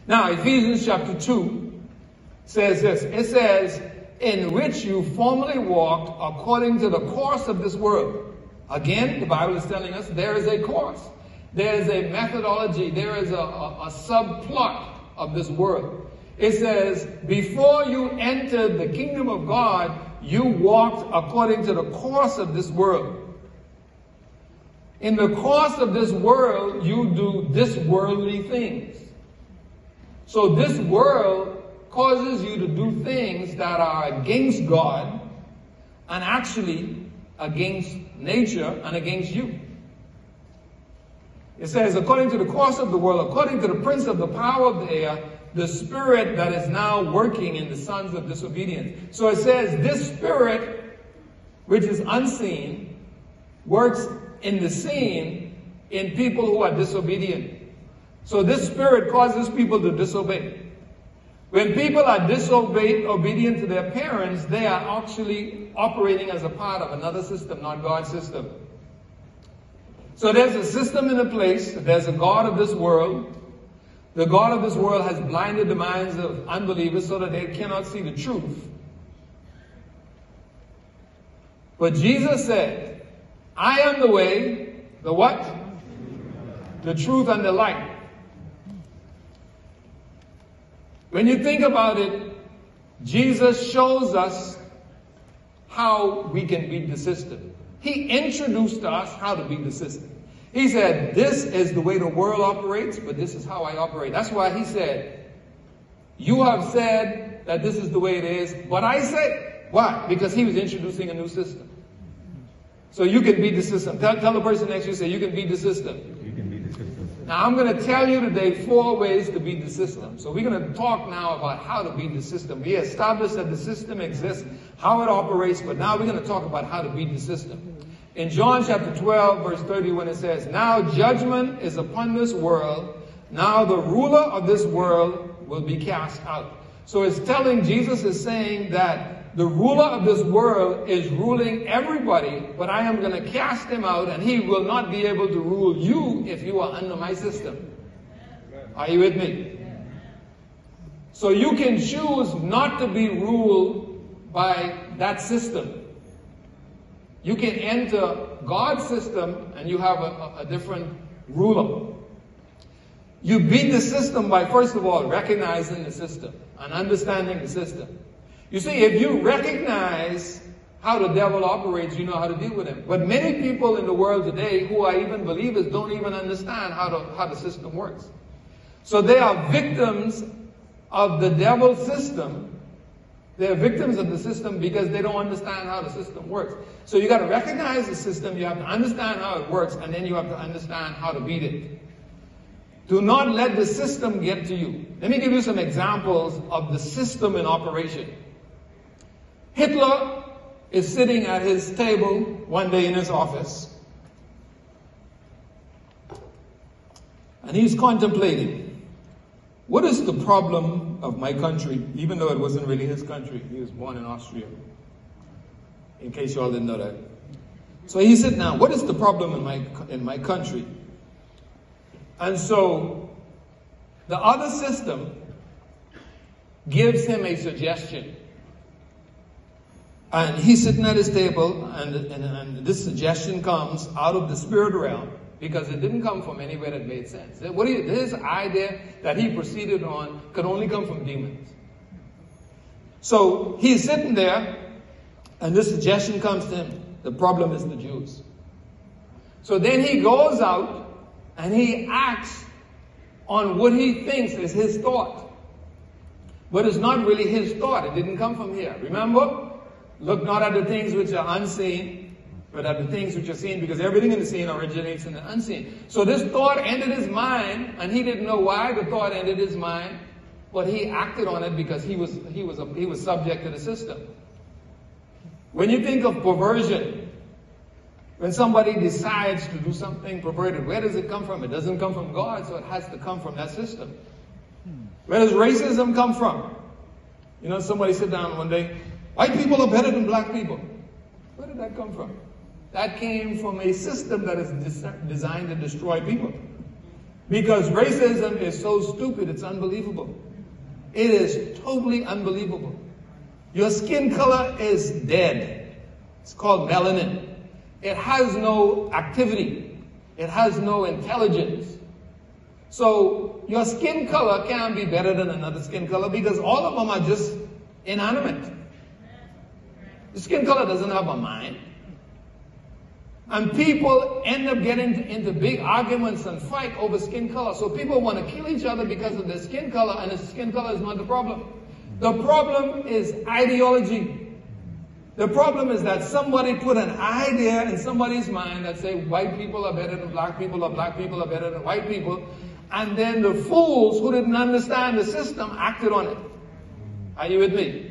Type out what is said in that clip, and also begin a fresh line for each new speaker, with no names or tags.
Now, Ephesians chapter 2 says this. It says, in which you formerly walked according to the course of this world. Again, the Bible is telling us there is a course. There is a methodology. There is a subplot of this world. It says, before you entered the kingdom of God, you walked according to the course of this world. In the course of this world, you do this worldly things. So this world causes you to do things that are against God and actually against nature and against you. It says, according to the course of the world, according to the prince of the power of the air, the spirit that is now working in the sons of disobedience. So it says, this spirit, which is unseen, works in the seen in people who are disobedient. So this spirit causes people to disobey. When people are obedient to their parents, they are actually operating as a part of another system, not God's system. So there's a system in a place. There's a God of this world. The God of this world has blinded the minds of unbelievers so that they cannot see the truth. But Jesus said, I am the way, the what? The truth and the light. When you think about it, Jesus shows us how we can beat the system. He introduced to us how to beat the system. He said, this is the way the world operates, but this is how I operate. That's why he said, you have said that this is the way it is, but I say, why? Because he was introducing a new system. So you can beat the system. Tell the person next to you, say, you can beat the system.
You can beat the system.
Now, I'm going to tell you today 4 ways to beat the system. So we're going to talk now about how to beat the system. We established that the system exists, how it operates, but now we're going to talk about how to beat the system. In John chapter 12, verse 31, it says, now judgment is upon this world. Now the ruler of this world will be cast out. So it's telling, Jesus is saying that the ruler of this world is ruling everybody, but I am going to cast him out, and he will not be able to rule you if you are under my system. Are you with me? So you can choose not to be ruled by that system. You can enter God's system and you have a different ruler. You beat the system by, first of all, recognizing the system and understanding the system. You see, if you recognize how the devil operates, you know how to deal with him. But many people in the world today who are even believers don't even understand how the system works. So they are victims of the devil's system. They're victims of the system because they don't understand how the system works. So you got to recognize the system, you have to understand how it works, and then you have to understand how to beat it. Do not let the system get to you. Let me give you some examples of the system in operation. Hitler is sitting at his table one day in his office, and he's contemplating, what is the problem of my country, even though it wasn't really his country. He was born in Austria, in case you all didn't know that. So he said, now, what is the problem in my country? And so the other system gives him a suggestion. And he's sitting at his table, and this suggestion comes out of the spirit realm, because it didn't come from anywhere that made sense. This idea that he proceeded on could only come from demons. So he's sitting there, and this suggestion comes to him. The problem is the Jews. So then he goes out, and he acts on what he thinks is his thought. But it's not really his thought. It didn't come from here. Remember? Look not at the things which are unseen, but at the things which are seen, because everything in the seen originates in the unseen. So this thought entered his mind, and he didn't know why the thought entered his mind, but he acted on it because he was subject to the system. When you think of perversion, when somebody decides to do something perverted, where does it come from? It doesn't come from God, so it has to come from that system. Where does racism come from? You know, somebody sit down one day, white people are better than black people. Where did that come from? That came from a system that is designed to destroy people. Because racism is so stupid, it's unbelievable. It is totally unbelievable. Your skin color is dead. It's called melanin. It has no activity. It has no intelligence. So your skin color can't be better than another skin color because all of them are just inanimate. The skin color doesn't have a mind. And people end up getting into big arguments and fight over skin color. So people want to kill each other because of their skin color, and the skin color is not the problem. The problem is ideology. The problem is that somebody put an idea in somebody's mind that say white people are better than black people, or black people are better than white people. And then the fools who didn't understand the system acted on it. Are you with me?